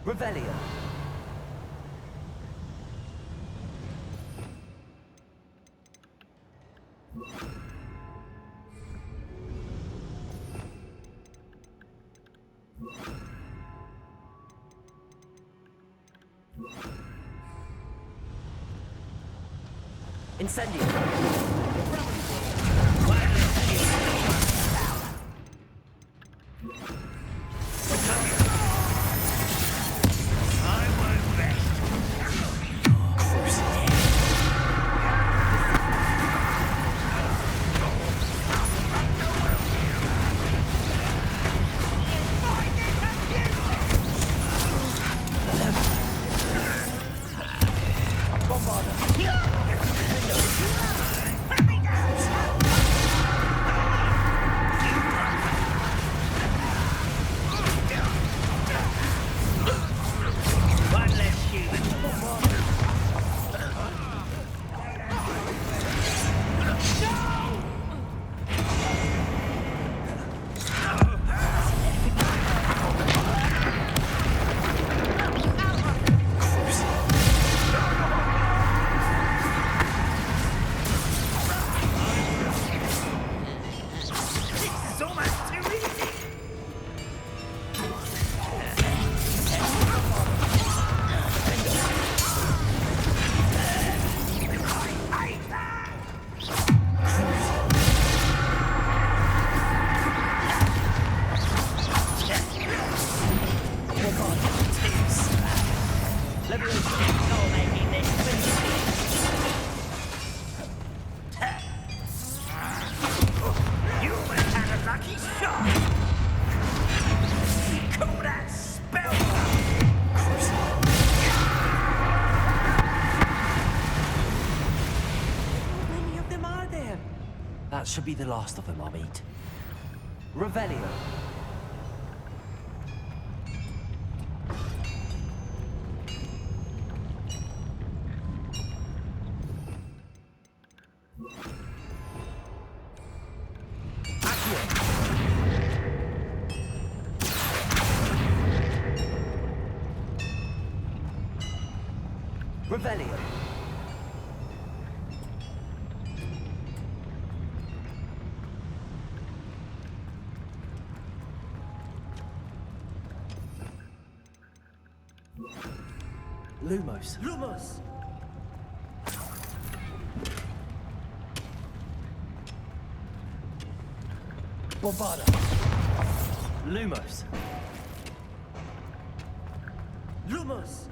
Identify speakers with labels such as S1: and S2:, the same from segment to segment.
S1: Revelio. Incendio. That should be the last of them I'll meet. Revelio. Revelio. Lumos. Lumos! Bombarda. Lumos. Lumos!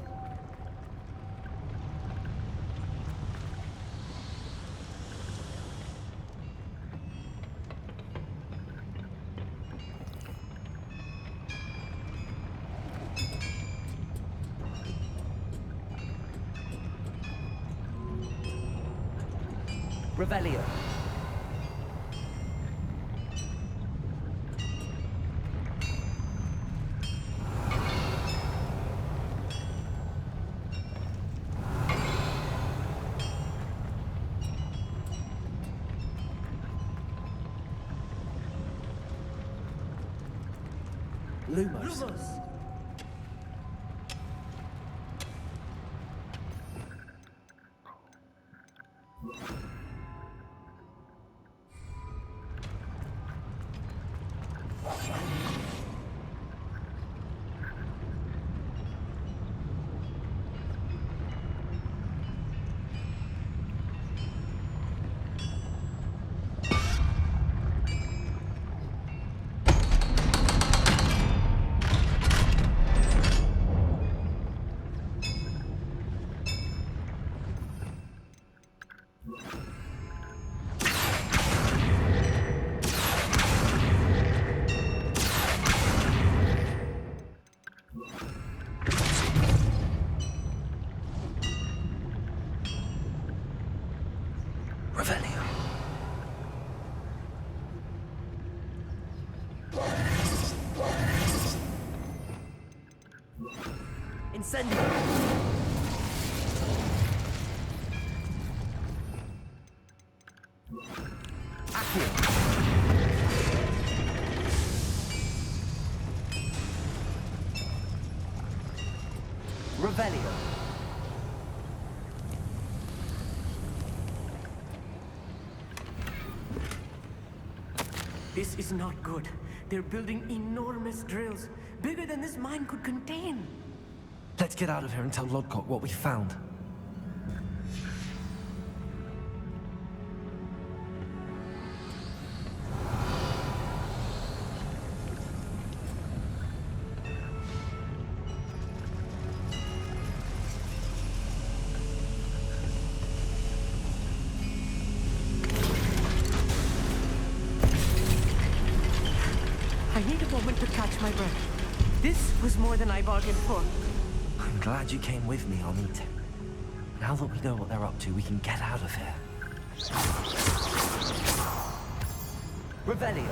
S1: Revelio. Lumos. Lumos. Revelio. Incendio. Accio. Revelio.
S2: This is not good. They're building enormous drills, bigger than this mine could contain.
S1: Let's get out of here and tell Lodgok what we found.
S2: I need a moment to catch my breath. This was more than I bargained for.
S1: I'm glad you came with me, Amit. Now that we know what they're up to, we can get out of here. Revelio.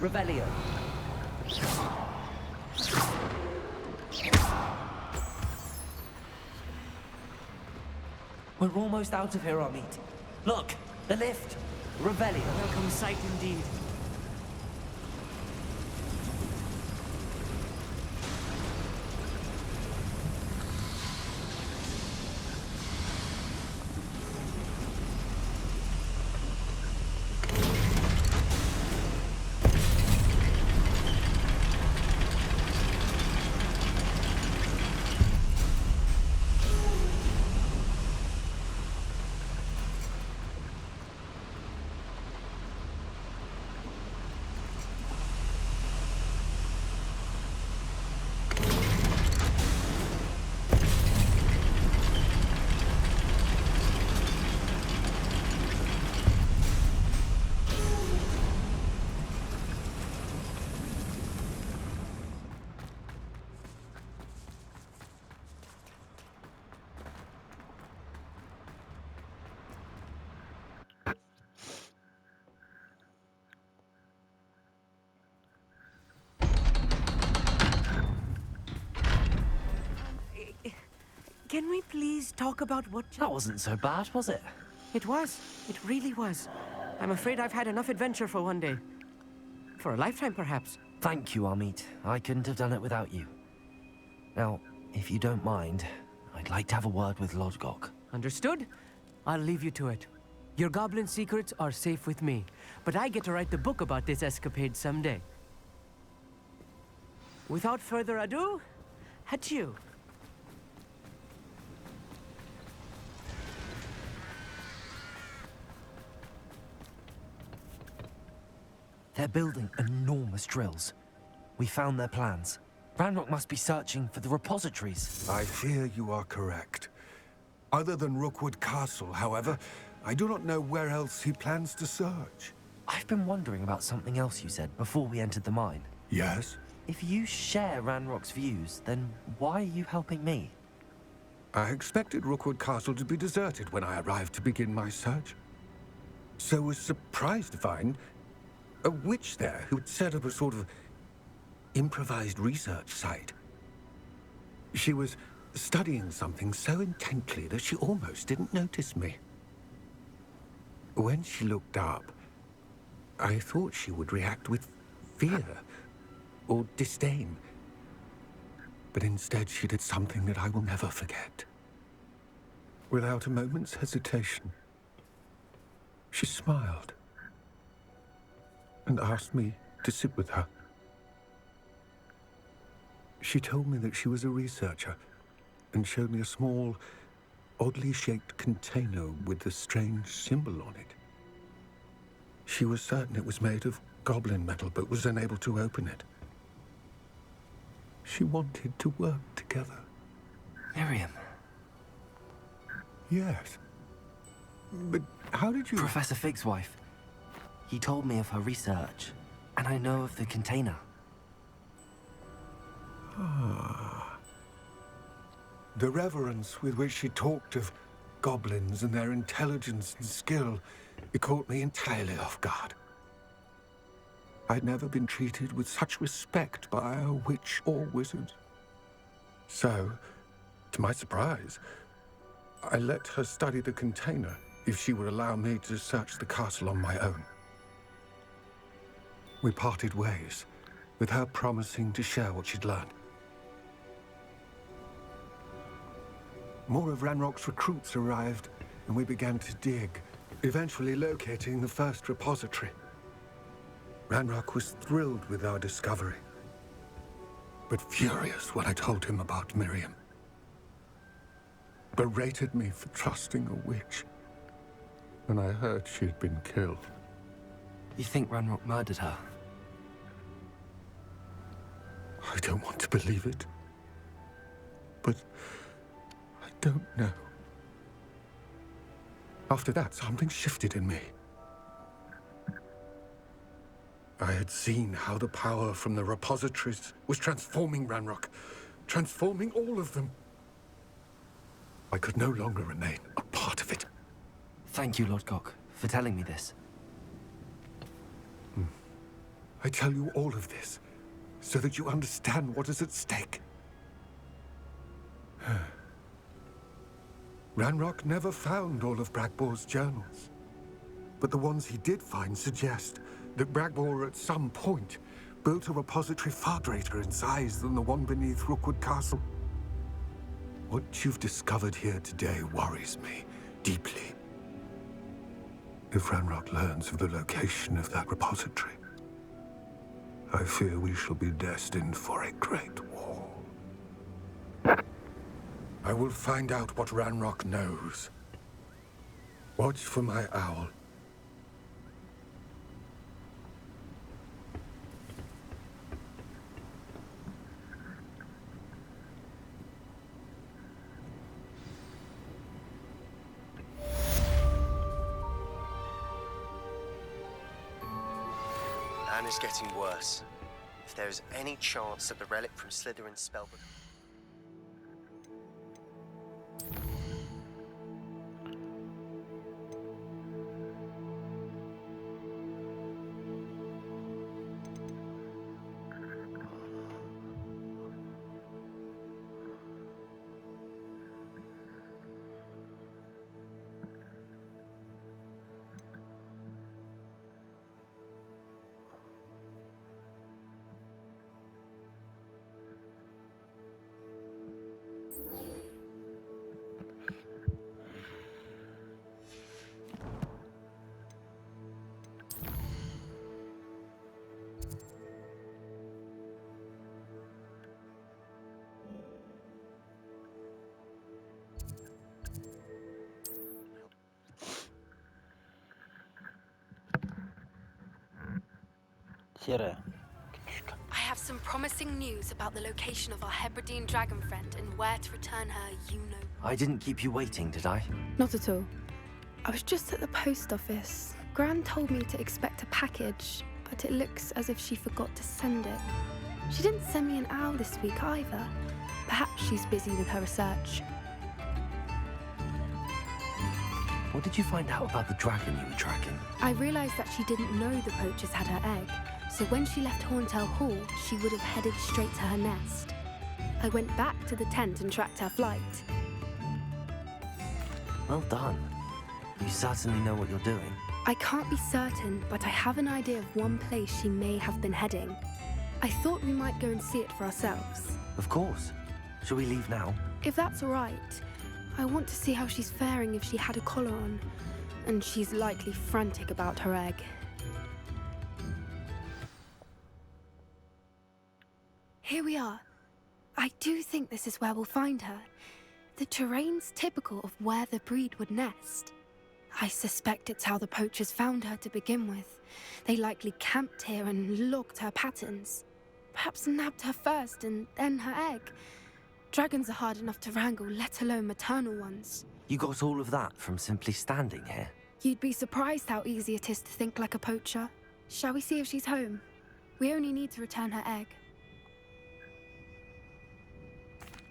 S1: Revelio. We're almost out of here, Amit. Look, the lift. Revelio.
S2: Welcome sight indeed. Can we please talk about what...
S1: That wasn't so bad, was it?
S2: It was. It really was. I'm afraid I've had enough adventure for one day. For a lifetime, perhaps.
S1: Thank you, Amit. I couldn't have done it without you. Now, if you don't mind, I'd like to have a word with Lodgok.
S2: Understood? I'll leave you to it. Your goblin secrets are safe with me, but I get to write the book about this escapade someday. Without further ado, adieu.
S1: They're building enormous drills. We found their plans. Ranrock must be searching for the repositories.
S3: I fear you are correct. Other than Rookwood Castle, however, I do not know where else he plans to search.
S1: I've been wondering about something else you said before we entered the mine.
S3: Yes?
S1: If you share Ranrock's views, then why are you helping me?
S3: I expected Rookwood Castle to be deserted when I arrived to begin my search. So was surprised to find a witch there who had set up a sort of improvised research site. She was studying something so intently that she almost didn't notice me. When she looked up, I thought she would react with fear or disdain. But instead she did something that I will never forget. Without a moment's hesitation, she smiled and asked me to sit with her. She told me that she was a researcher and showed me a small, oddly shaped container with a strange symbol on it. She was certain it was made of goblin metal, but was unable to open it. She wanted to work together.
S1: Miriam.
S3: Yes. But how did you...
S1: Professor Fig's wife. He told me of her research, and I know of the container.
S3: The reverence with which she talked of goblins and their intelligence and skill, it caught me entirely off guard. I'd never been treated with such respect by a witch or wizard. So, to my surprise, I let her study the container if she would allow me to search the castle on my own. We parted ways, with her promising to share what she'd learned. More of Ranrock's recruits arrived, and we began to dig, eventually locating the first repository. Ranrock was thrilled with our discovery, but furious when I told him about Miriam. Berated me for trusting a witch when I heard she had been killed.
S1: You think Ranrock murdered her?
S3: I don't want to believe it, but I don't know. After that, something shifted in me. I had seen how the power from the repositories was transforming Ranrock, transforming all of them. I could no longer remain a part of it.
S1: Thank you, Lord Cock, for telling me this.
S3: I tell you all of this so that you understand what is at stake. Ranrock never found all of Bragbor's journals, but the ones he did find suggest that Bragbor at some point built a repository far greater in size than the one beneath Rookwood Castle. What you've discovered here today worries me deeply. If Ranrock learns of the location of that repository, I fear we shall be destined for a great war. I will find out what Ranrock knows. Watch for my owl.
S4: Anna's getting worse. If there is any chance that the relic from Slytherin's spellbook...
S5: I have some promising news about the location of our Hebridean dragon friend and where to return her, you know.
S1: I didn't keep you waiting, did I?
S6: Not at all. I was just at the post office. Gran told me to expect a package, but it looks as if she forgot to send it. She didn't send me an owl this week either. Perhaps she's busy with her research.
S1: What did you find out about the dragon you were tracking?
S6: I realised that she didn't know the poachers had her egg, so when she left Horntail Hall, she would have headed straight to her nest. I went back to the tent and tracked her flight.
S1: Well done. You certainly know what you're doing.
S6: I can't be certain, but I have an idea of one place she may have been heading. I thought we might go and see it for ourselves.
S1: Of course. Shall we leave now?
S6: If that's all right. I want to see how she's faring if she had a collar on, and she's likely frantic about her egg. Here we are. I do think this is where we'll find her. The terrain's typical of where the breed would nest. I suspect it's how the poachers found her to begin with. They likely camped here and logged her patterns. Perhaps nabbed her first and then her egg. Dragons are hard enough to wrangle, let alone maternal ones.
S1: You got all of that from simply standing here?
S6: You'd be surprised how easy it is to think like a poacher. Shall we see if she's home? We only need to return her egg.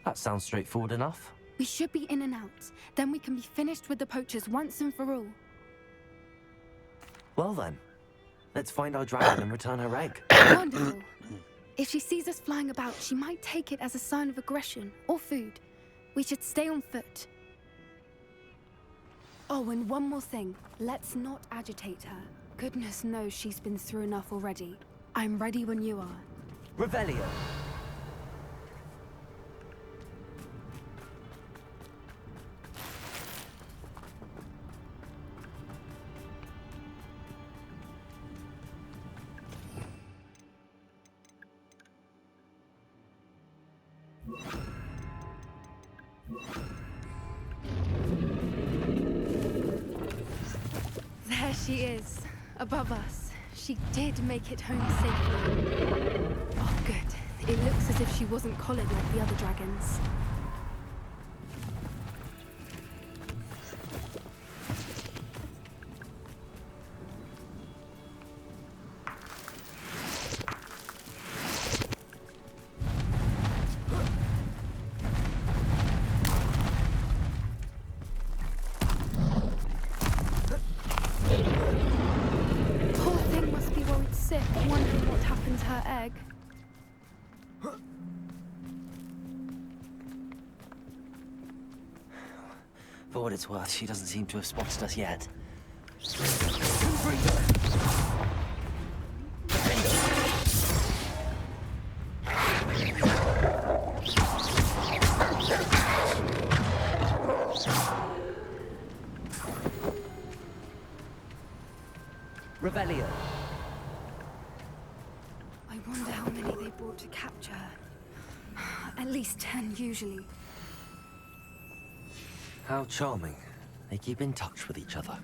S1: That sounds straightforward enough.
S6: We should be in and out. Then we can be finished with the poachers once and for all.
S1: Well then, let's find our dragon and return her egg.
S6: Wonderful. If she sees us flying about, she might take it as a sign of aggression or food. We should stay on foot. Oh, and one more thing. Let's not agitate her. Goodness knows she's been through enough already. I'm ready when you are.
S1: Revelio.
S6: There she is, above us. She did make it home safely. Oh, good. It looks as if she wasn't collared like the other dragons. Poor thing must be worried sick, wondering what happened to her egg.
S1: For what it's worth, she doesn't seem to have spotted us yet. Revelio.
S6: I wonder how many they brought to capture her. At least 10 usually.
S1: How charming. They keep in touch with each other.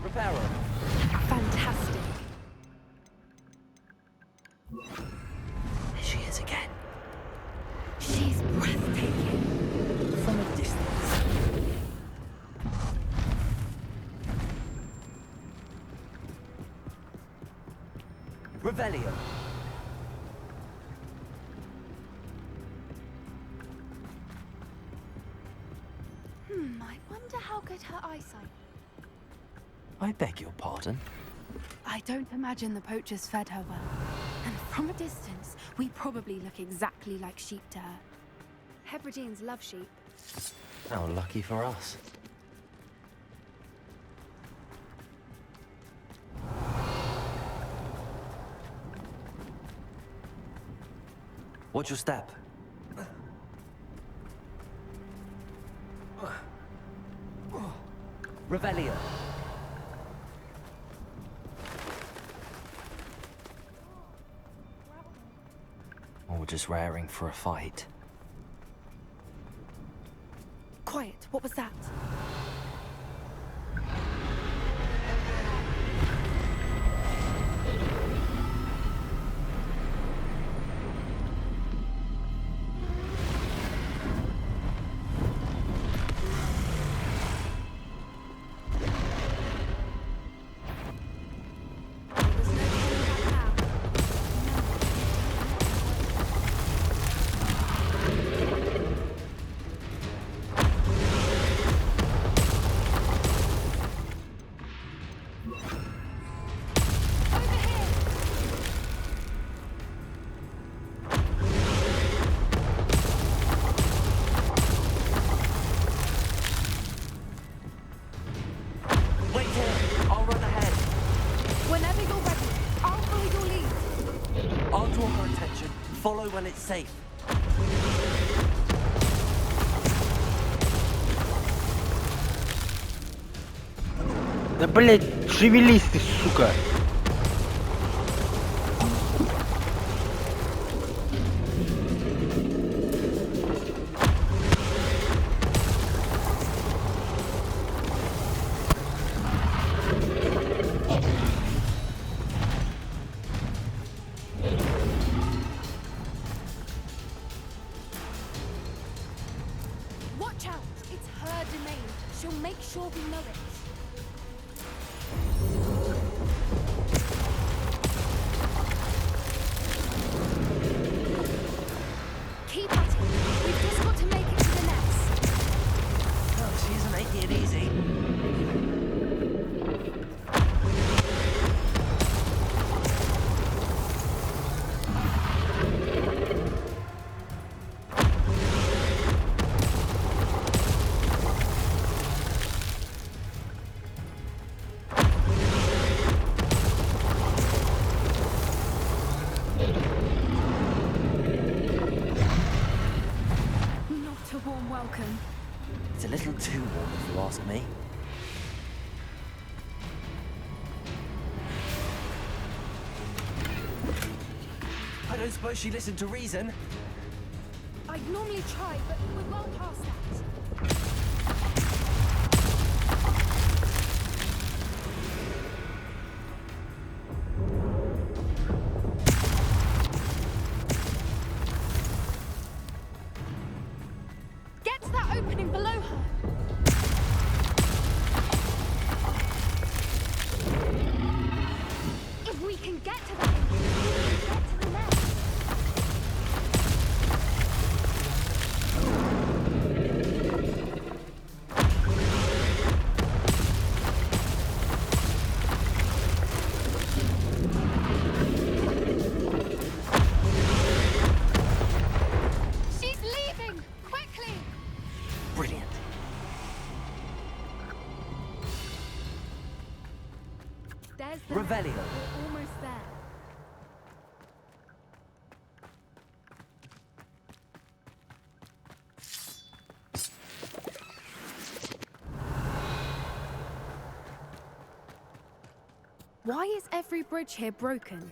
S1: Reparo.
S6: Fantastic.
S1: There she is again.
S6: She's breathtaking.
S1: From a distance. Revelio.
S6: I wonder how good her eyesight.
S1: I beg your pardon.
S6: I don't imagine the poachers fed her well. And from a distance, we probably look exactly like sheep to her. Hebrideans love sheep.
S1: How lucky for us. Watch your step. Revelio. Or just raring for a fight.
S6: Quiet, what was that? There's no turning back now.
S1: Wait here. I'll run ahead.
S6: Whenever you're ready, I'll follow your lead.
S1: I'll draw her attention. Follow when it's safe.
S7: Да, блять, шевелись ты, сука!
S6: Watch out! It's her domain. She'll make sure we know it.
S1: ask me. I don't suppose she listened to reason.
S6: I'd normally try, but we're well past that. Get to that opening below her. If we can get to that, we can get to the nest. She's leaving! Quickly!
S1: Brilliant.
S6: There's the
S1: Revelio.
S6: nest. We're almost there. Why is every bridge here broken?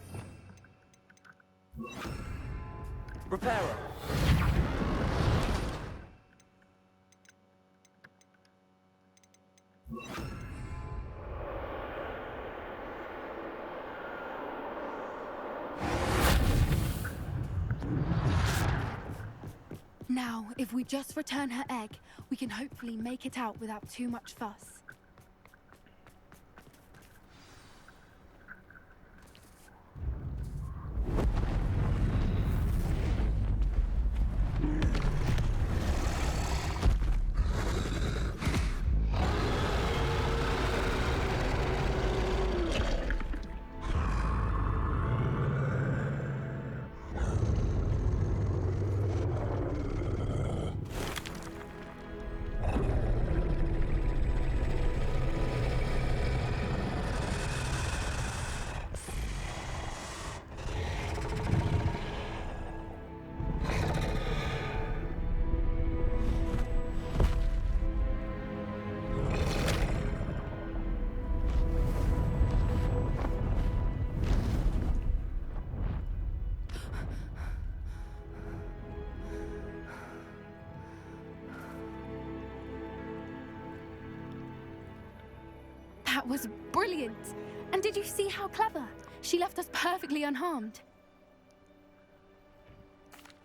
S1: Repairer.
S6: Now, if we just return her egg, we can hopefully make it out without too much fuss. That was brilliant! And did you see how clever? She left us perfectly unharmed.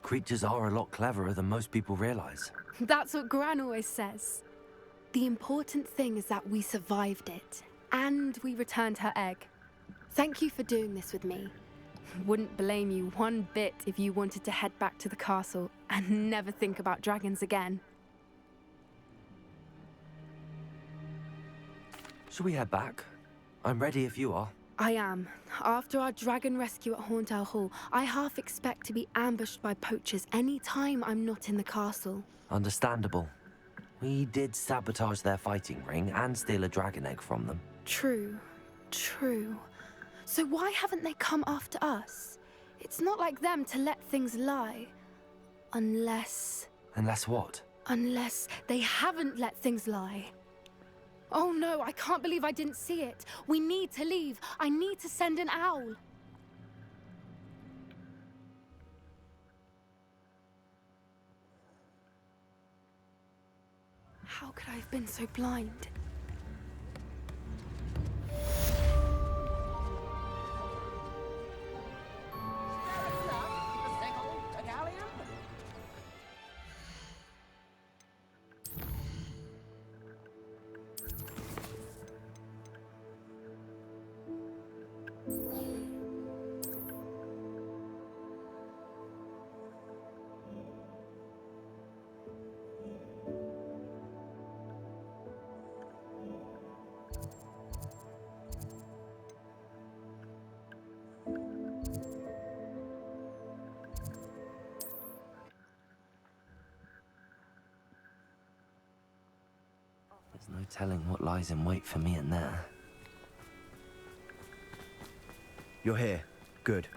S1: Creatures are a lot cleverer than most people realize.
S6: That's what Gran always says. The important thing is that we survived it, and we returned her egg. Thank you for doing this with me. Wouldn't blame you one bit if you wanted to head back to the castle and never think about dragons again.
S1: Shall we head back? I'm ready if you are.
S6: I am. After our dragon rescue at Hauntow Hall, I half expect to be ambushed by poachers any time I'm not in the castle.
S1: Understandable. We did sabotage their fighting ring and steal a dragon egg from them.
S6: True. True. So why haven't they come after us? It's not like them to let things lie. Unless
S1: what?
S6: Unless they haven't let things lie. Oh no, I can't believe I didn't see it. We need to leave. I need to send an owl. How could I have been so blind?
S1: There's no telling what lies in wait for me in there.
S8: You're here. Good.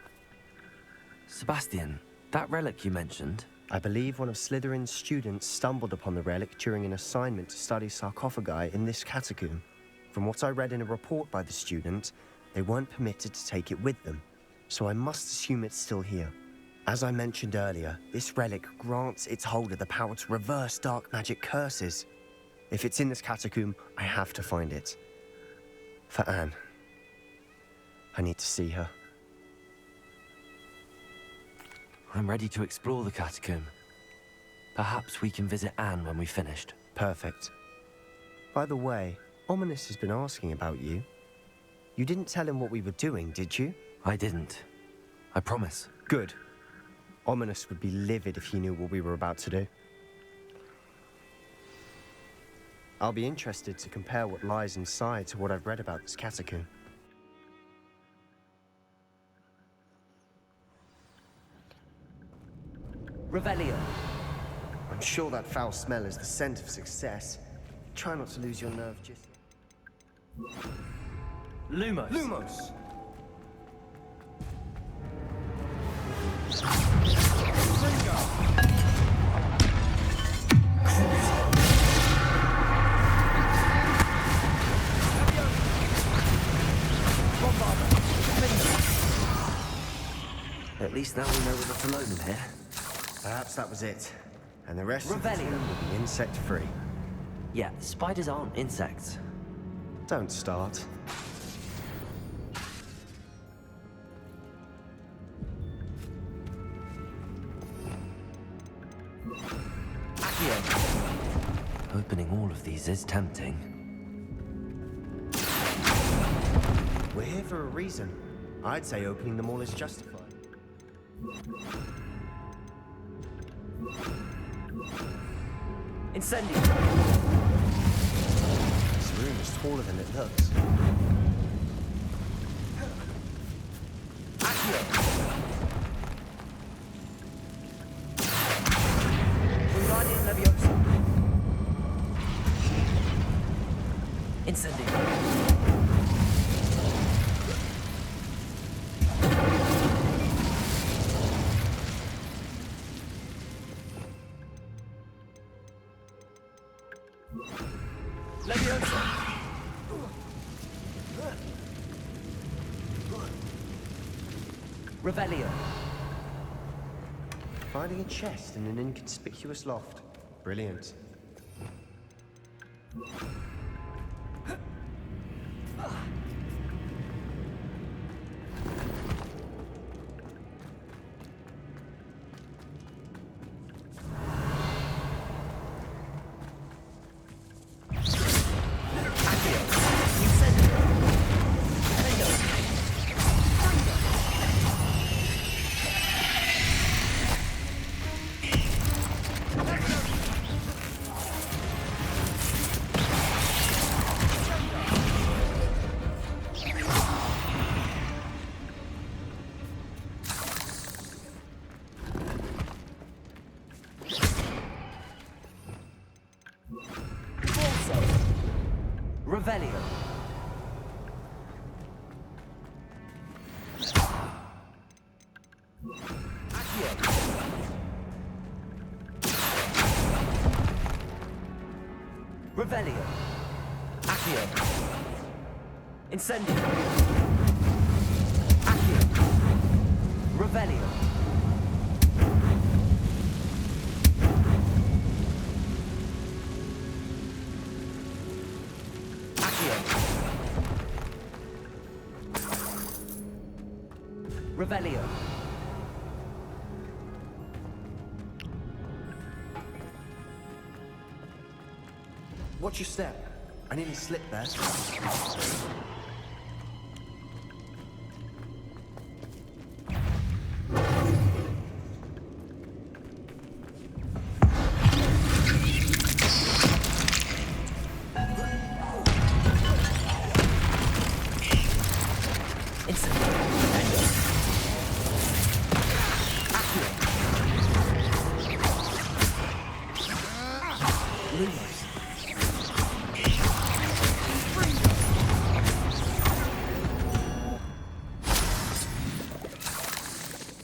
S1: Sebastian, that relic you mentioned,
S8: I believe one of Slytherin's students stumbled upon the relic during an assignment to study sarcophagi in this catacomb. From what I read in a report by the student, they weren't permitted to take it with them, so I must assume it's still here. As I mentioned earlier, this relic grants its holder the power to reverse dark magic curses. If it's in this catacomb, I have to find it. For Anne. I need to see her.
S1: I'm ready to explore the catacomb. Perhaps we can visit Anne when we've finished.
S8: Perfect. By the way, Ominous has been asking about you. You didn't tell him what we were doing, did you?
S1: I didn't. I promise.
S8: Good. Ominous would be livid if he knew what we were about to do. I'll be interested to compare what lies inside to what I've read about this catacomb.
S2: Revelio.
S8: I'm sure that foul smell is the scent of success. Try not to lose your nerve just yet.
S2: Lumos.
S8: Lumos!
S1: At least now we know we're not alone in here.
S8: Perhaps that was it. And the rest of the
S1: Revelio.
S8: tomb will be insect-free.
S1: Yeah, spiders aren't insects.
S8: Don't start.
S1: Opening all of these is tempting.
S8: We're here for a reason. I'd say opening them all is justified.
S2: Incendio.
S8: This room is taller than it looks.
S2: Wingardium Leviosa. Incendio. Leviosa. Revelio.
S8: Finding a chest in an inconspicuous loft. Brilliant.
S2: Revelio. Revelio. Accio. Incendio. Accio. Revelio. Accio. Revelio.
S8: Watch your step. I nearly slipped there.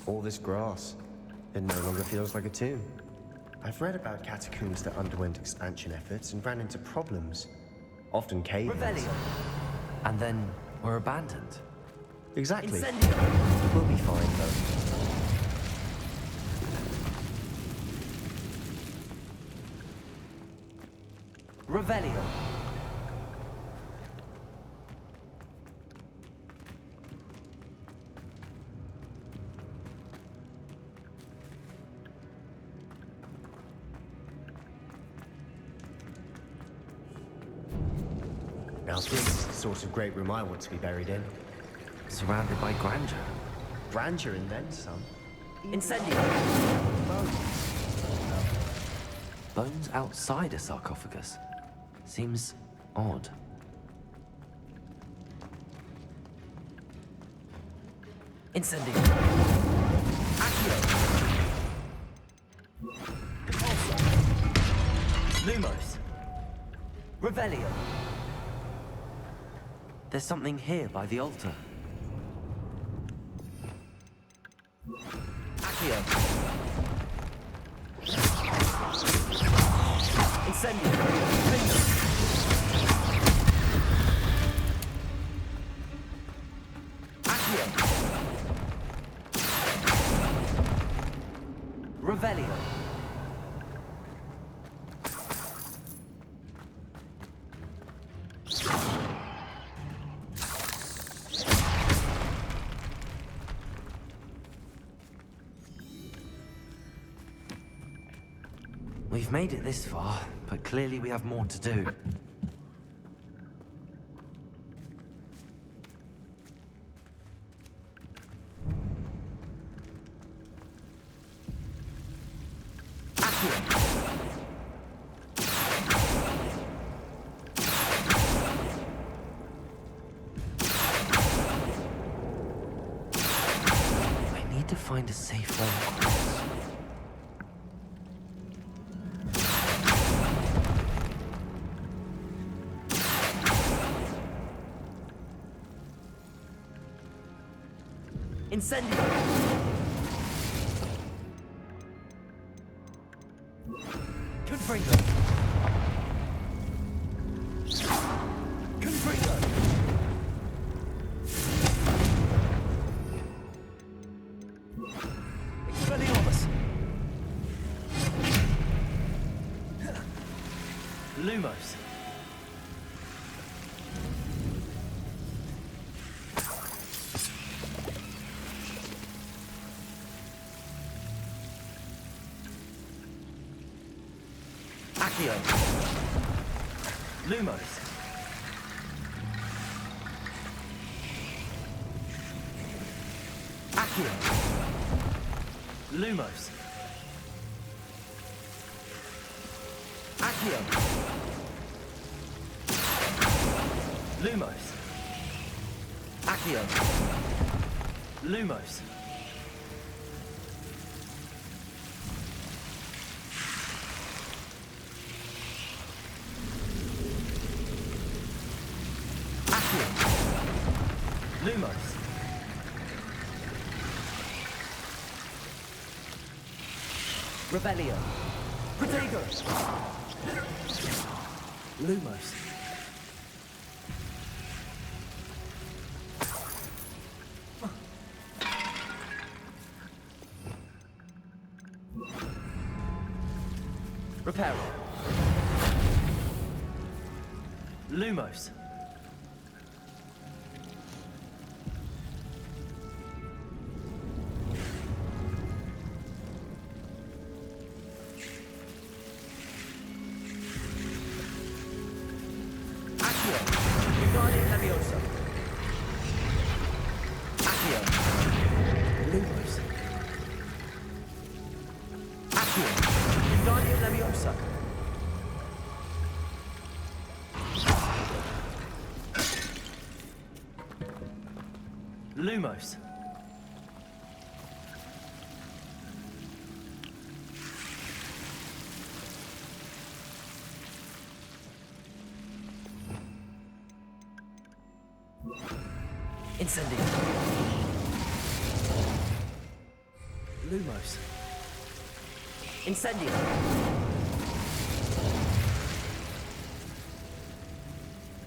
S8: All this grass. It no longer feels like a tomb. I've read about catacombs that underwent expansion efforts and ran into problems. Often cave-ins.
S1: Revelio. And then were abandoned.
S8: Exactly.
S1: Incendio.
S8: We'll be fine, though.
S1: Revelio.
S8: Now this is the sort of great room I want to be buried in.
S1: Surrounded by grandeur.
S8: Grandeur and then some.
S1: Incendio.
S8: Bones.
S1: Bones outside a sarcophagus. Seems odd. Incendio. Accio. Repulsor. Lumos. Revelio. There's something here by the altar. Accio. Incendio. Finger. Accio. Revelio. We've made it this far, but clearly we have more to do. I need to find a safe way across. Incendio! Confringo! Confringo! Expelliarmus! Lumos! Accio. Lumos. Accio. Lumos. Accio. Lumos. Accio. Lumos. Lumos. Revelio. Protego. Lumos. Reparo. Lumos. Lumos. Incendio. Lumos.
S2: Incendio.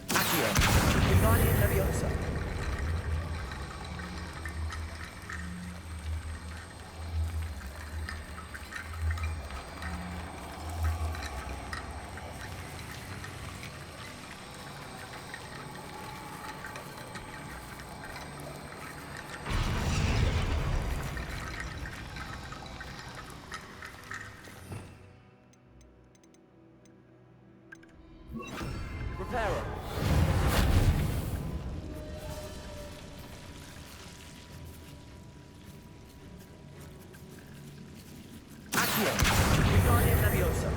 S2: Accio. Wingardium Leviosa. Reparo. Accio. Wingardium Leviosa.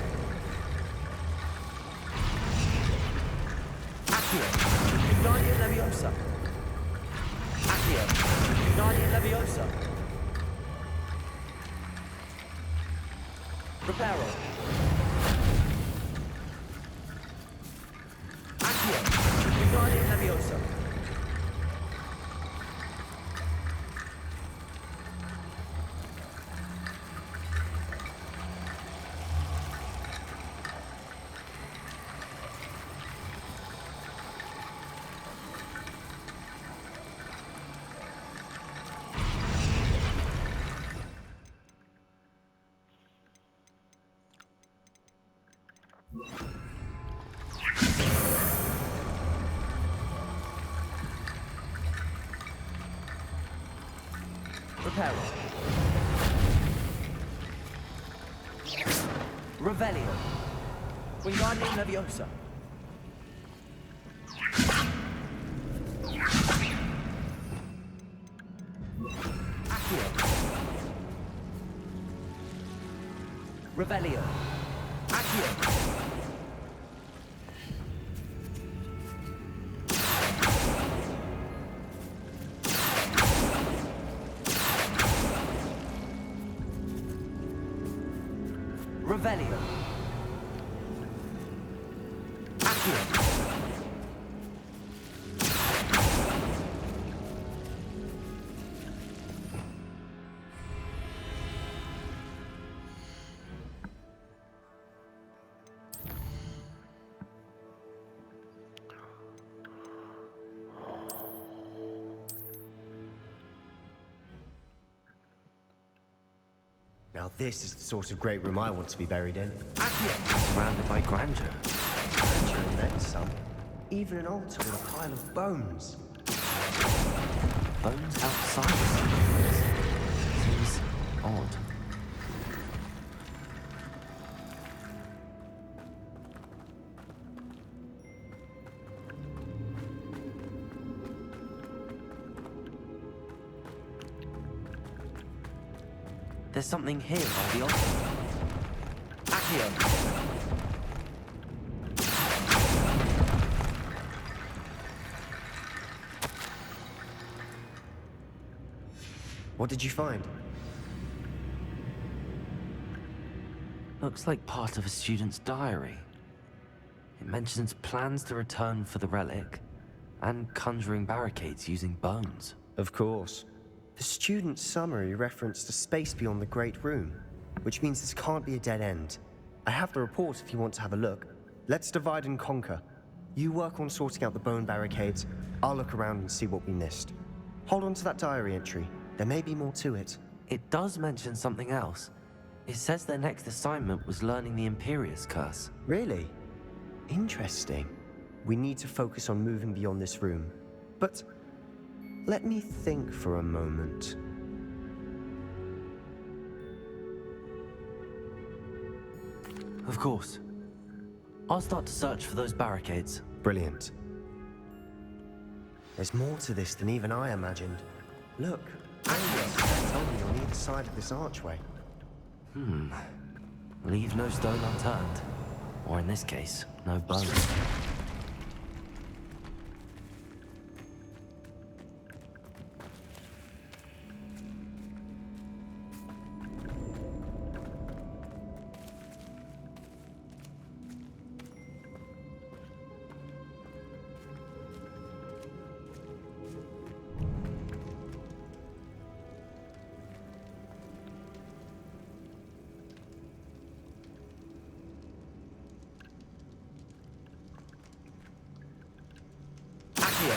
S2: Accio. Wingardium Leviosa. Accio. Wingardium Leviosa. Reparo. Accio. Wingardium Leviosa. Reparo. Revelio. Wingardium Leviosa. Accio. Revelio. Accio. Revelio. Accio.
S8: Now this is the sort of great room I want to be buried in.
S2: Accio.
S1: Surrounded by grandeur.
S8: Grandeur and then some. Even an altar with a pile of bones.
S1: Bones outside the sarcophagus. Seems odd. There's something here by the altar.
S2: Accio.
S8: What did you find?
S1: Looks like part of a student's diary. It mentions plans to return for the relic and conjuring barricades using bones.
S8: Of course. The student's summary referenced a space beyond the Great Room, which means this can't be a dead end. I have the report if you want to have a look. Let's divide and conquer. You work on sorting out the bone barricades. I'll look around and see what we missed. Hold on to that diary entry. There may be more to it.
S1: It does mention something else. It says their next assignment was learning the Imperius Curse.
S8: Really? Interesting. We need to focus on moving beyond this room. But let me think for a moment.
S1: Of course. I'll start to search for those barricades.
S8: Brilliant. There's more to this than even I imagined. Look, bones only on either side of this archway.
S1: Leave no stone unturned. Or in this case, no bones. Accio.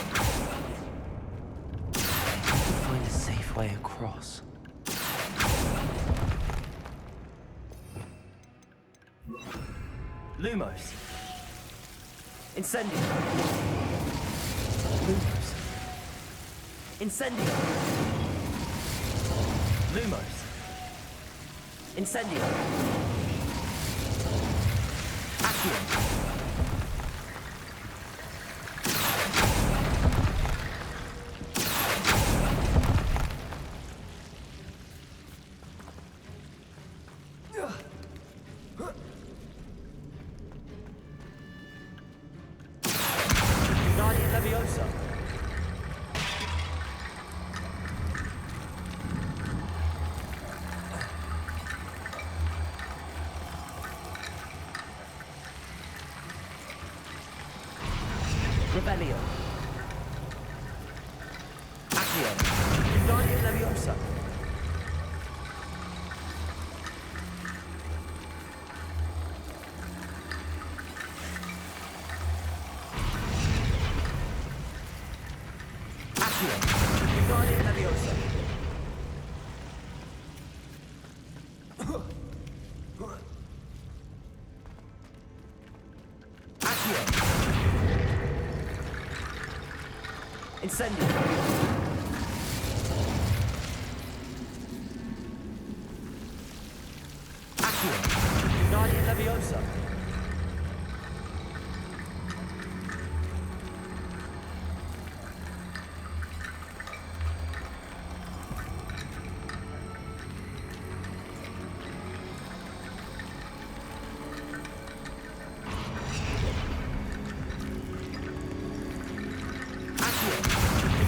S1: Need to find a safe way across. Lumos. Incendio. Lumos. Incendio. Lumos. Incendio. Accio. Rebellion. Accio. Guardian Leviosa. Accio. Guardian Leviosa. Accio. Incendio. Accio. Guardian Leviosa.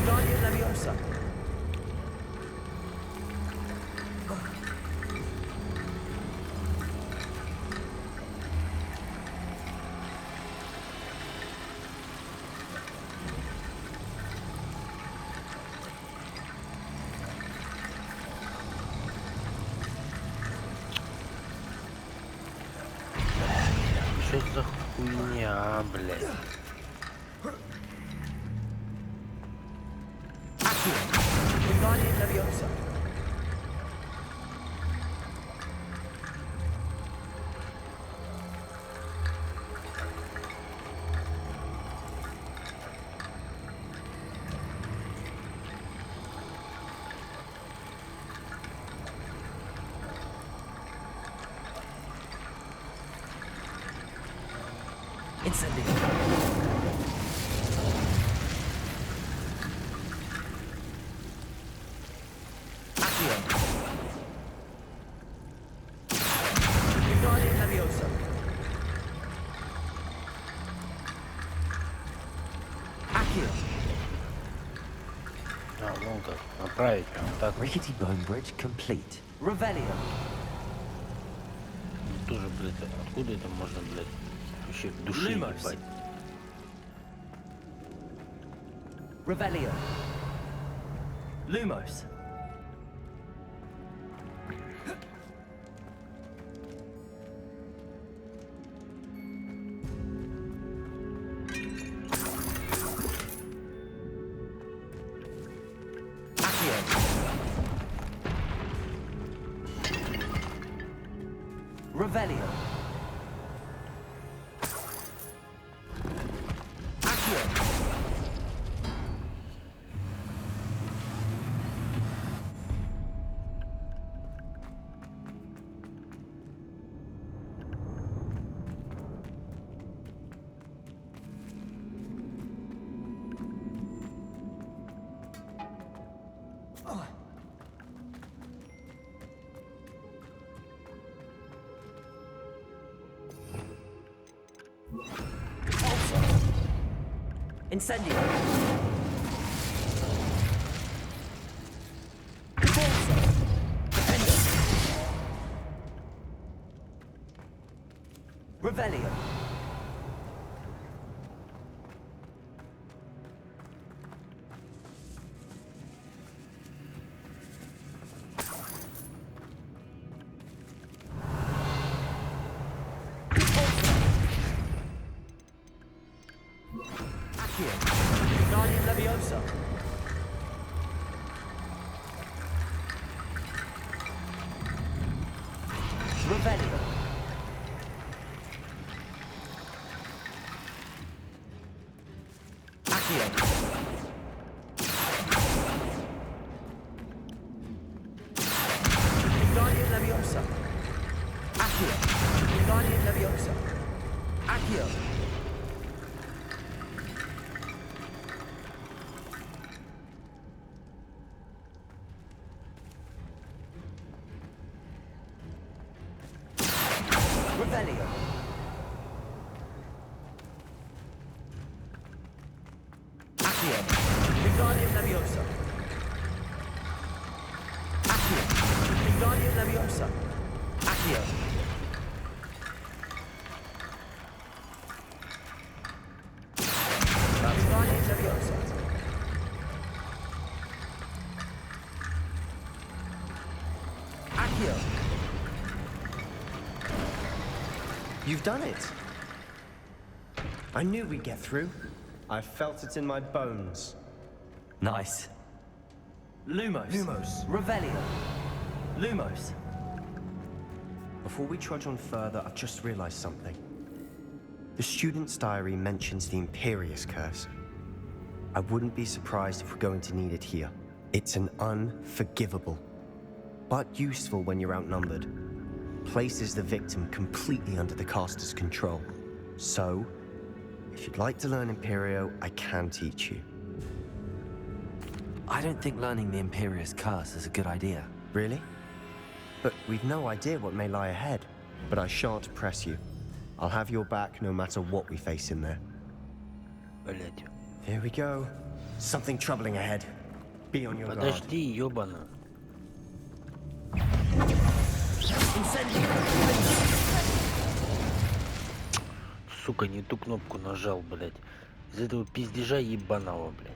S1: Guardian Leviosa.
S7: Что за хуйня, блядь?
S1: Guardian Leviosa. Incendio. Guardian Leviosa. Accio.
S7: А, вон как. Направить прям так.
S1: Rickety bone bridge complete. Revelio.
S7: Тоже, блядь, откуда это можно, блядь, вообще в душе
S1: Lumos.
S7: ебать?
S1: Revelio. Lumos. Revelio. Accio. Incendio. Bolsa. Defender. Revelio. Guardian
S2: Accio. Revelio. Accio. Wingardium Leviosa. Accio. Wingardium Leviosa. Accio. Wingardium Leviosa. Accio.
S8: You've done it. I knew we'd get through. I felt it in my bones.
S1: Nice.
S2: Lumos.
S8: Lumos.
S2: Revelio. Lumos.
S8: Before we trudge on further, I've just realized something. The student's diary mentions the Imperius Curse. I wouldn't be surprised if we're going to need it here. It's an unforgivable, but useful when you're outnumbered. Places the victim completely under the caster's control. So, if you'd like to learn Imperio, I can teach you.
S1: I don't think learning the Imperius Curse is a good idea.
S8: Really? But we've no idea what may lie ahead. But I shan't press you. I'll have your back no matter what we face in there.
S7: Блять.
S8: Here we go. Something troubling ahead. Be on your guard.
S7: Подожди, ёбана. Сука, не ту кнопку нажал, блять. Из этого пиздежа ебаного, блять.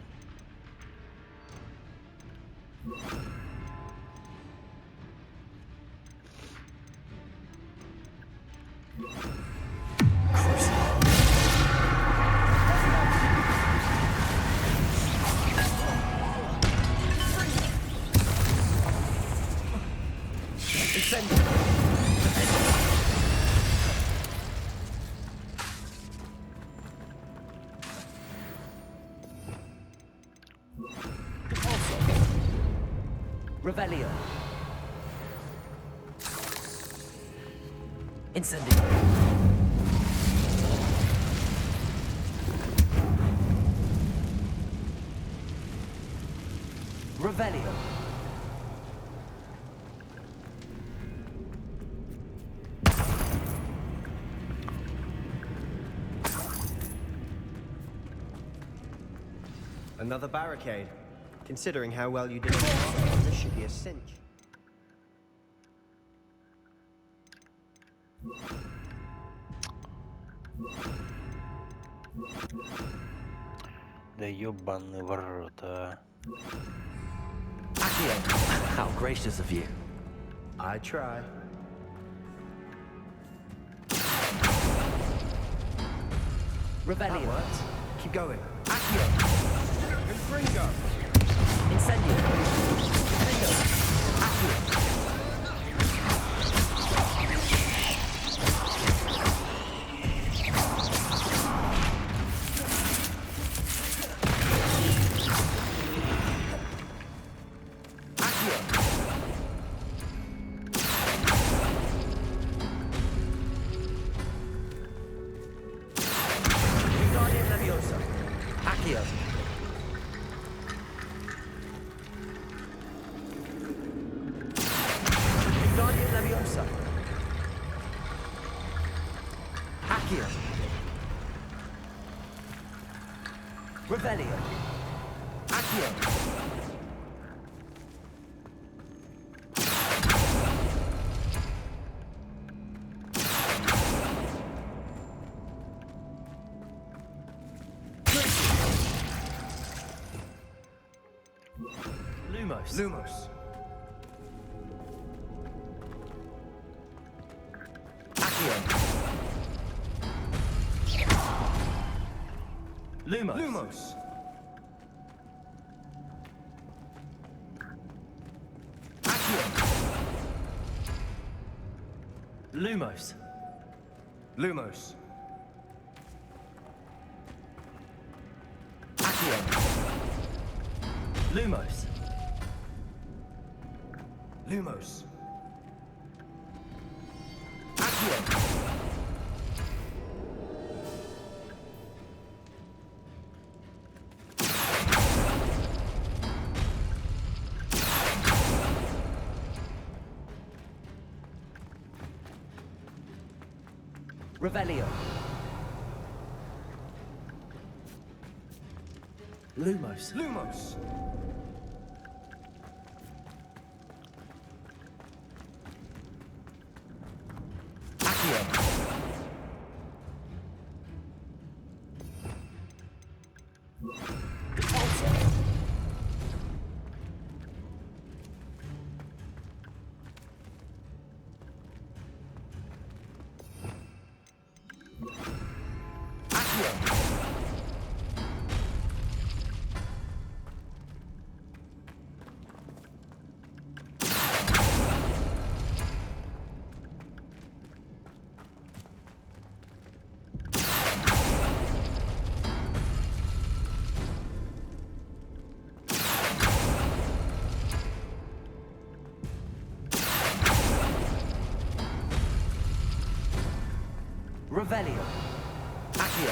S2: Revelio. Incendio. Revelio.
S8: Another barricade. Considering how well you did, this should be a cinch.
S7: Да ёбаный в рот, а.
S1: Accio! How gracious of you.
S8: I try.
S2: Revelio.
S8: Keep going.
S2: Accio.
S8: Confringo!
S2: Incendio. Incendio. Accio. Wingardium Leviosa. Accio. Wingardium Leviosa. Accio. Revelio. Accio. Lumos.
S8: Lumos.
S2: Accio. Lumos.
S8: Lumos.
S2: Accio. Lumos.
S8: Lumos.
S2: Accio. Lumos.
S8: Lumos.
S2: Accio. Revelio. Lumos.
S8: Lumos!
S2: Accio. Revelio. Accio.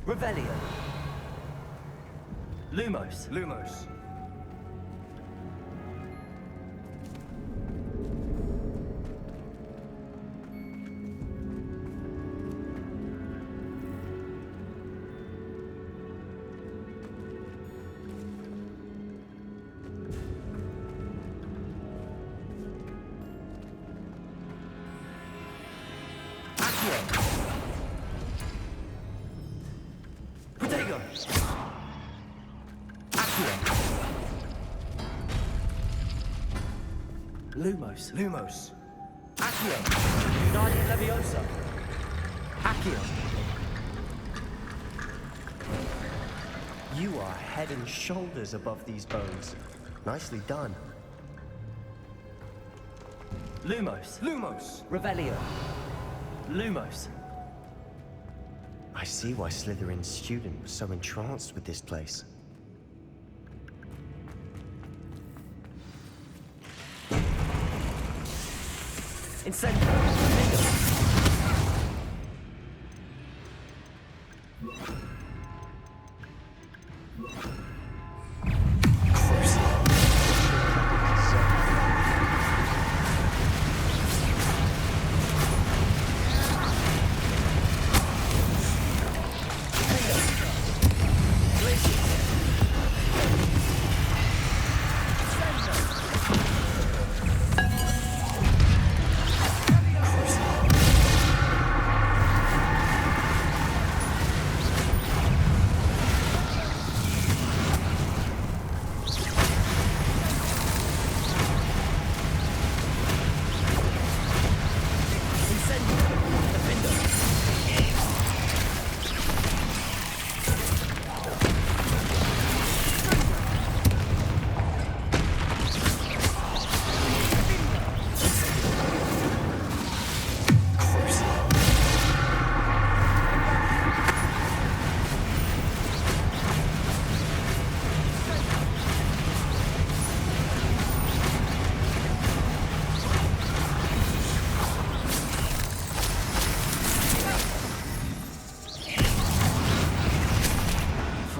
S2: Revelio. Lumos.
S8: Lumos.
S2: Protego. Accio. Lumos.
S8: Lumos.
S2: Accio. Guardian Leviosa. Accio.
S8: You are head and shoulders above these bones. Nicely done.
S2: Lumos.
S8: Lumos!
S2: Revelio. Lumos.
S8: I see why Slytherin's student was so entranced with this place.
S2: Incendio.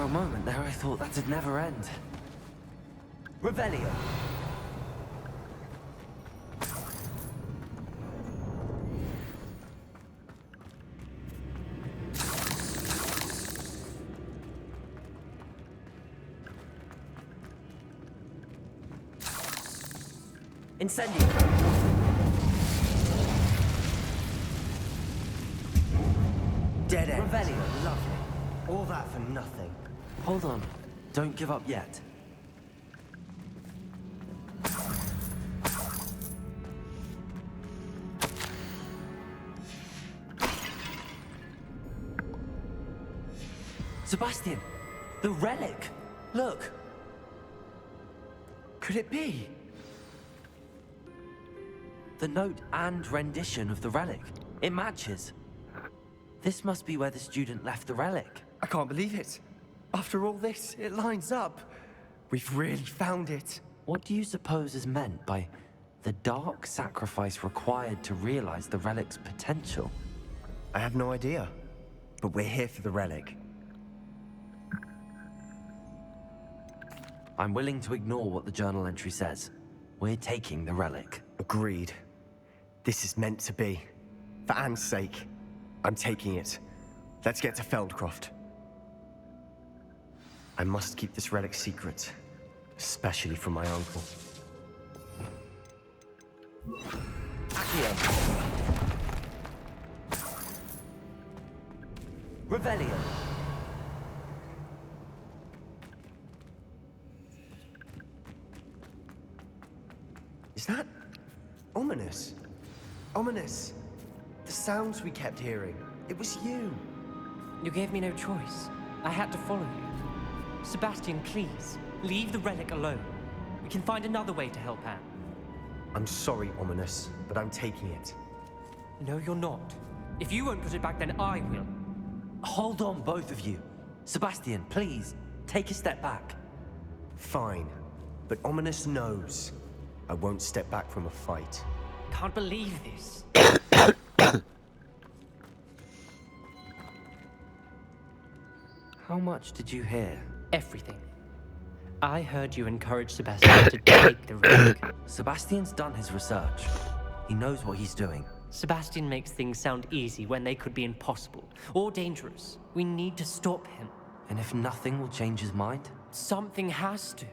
S1: For a moment there, I thought that'd never end.
S2: Revelio. Incendio.
S8: Dead end.
S2: Revelio.
S8: Lovely. All that for nothing.
S1: Hold on. Don't give up yet. Sebastian! The relic! Look! Could it be? The note and rendition of the relic. It matches. This must be where the student left the relic.
S9: I can't believe it. After all this, it lines up. We've really found it.
S1: What do you suppose is meant by the dark sacrifice required to realize the relic's potential?
S8: I have no idea. But we're here for the relic.
S1: I'm willing to ignore what the journal entry says. We're taking the relic.
S9: Agreed. This is meant to be. For Anne's sake, I'm taking it. Let's get to Feldcroft. I must keep this relic secret, especially from my uncle.
S1: Accio! Revelio!
S9: Is that ominous? Ominous! The sounds we kept hearing. It was you.
S2: You gave me no choice. I had to follow you. Sebastian, please, leave the relic alone. We can find another way to help Anne.
S9: I'm sorry, Ominous, but I'm taking it.
S2: No, you're not. If you won't put it back, then I will.
S1: Hold on, both of you. Sebastian, please, take a step back.
S9: Fine, but Ominous knows I won't step back from a fight.
S2: Can't believe this.
S1: How much did you hear?
S2: Everything. I heard you encourage Sebastian to take the relic.
S1: Sebastian's done his research. He knows what he's doing.
S2: Sebastian makes things sound easy when they could be impossible or dangerous. We need to stop him.
S1: And if nothing will change his mind?
S2: Something has to.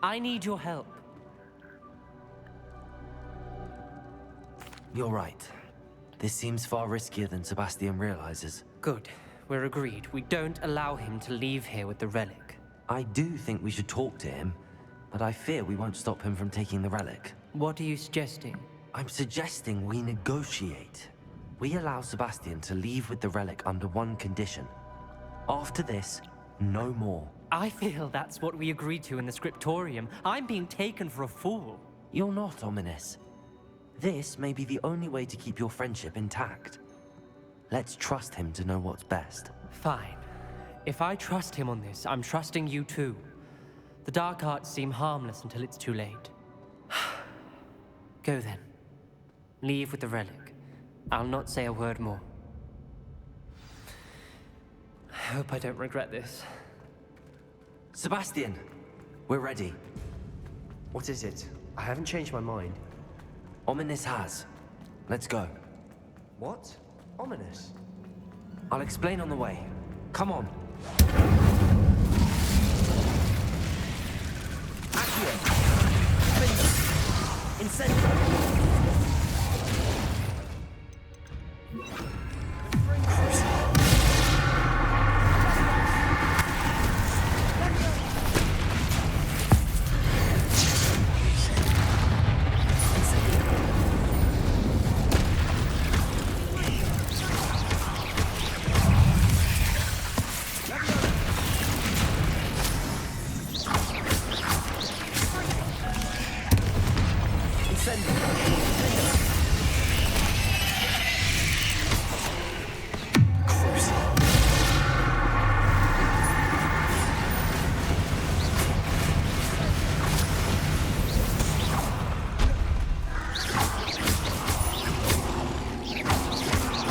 S2: I need your help.
S1: You're right. This seems far riskier than Sebastian realizes.
S2: Good. We're agreed. We don't allow him to leave here with the relic.
S1: I do think we should talk to him, but I fear we won't stop him from taking the relic.
S2: What are you suggesting?
S1: I'm suggesting we negotiate. We allow Sebastian to leave with the relic under one condition. After this, no more.
S2: I feel that's what we agreed to in the scriptorium. I'm being taken for a fool.
S1: You're not, Ominous. This may be the only way to keep your friendship intact. Let's trust him to know what's best.
S2: Fine. If I trust him on this, I'm trusting you too. The dark arts seem harmless until it's too late. Go then. Leave with the relic. I'll not say a word more. I hope I don't regret this.
S1: Sebastian, we're ready.
S9: What is it? I haven't changed my mind.
S1: Ominous has. Let's go.
S9: What? Ominous?
S1: I'll explain on the way. Come on. Accio! Incendio!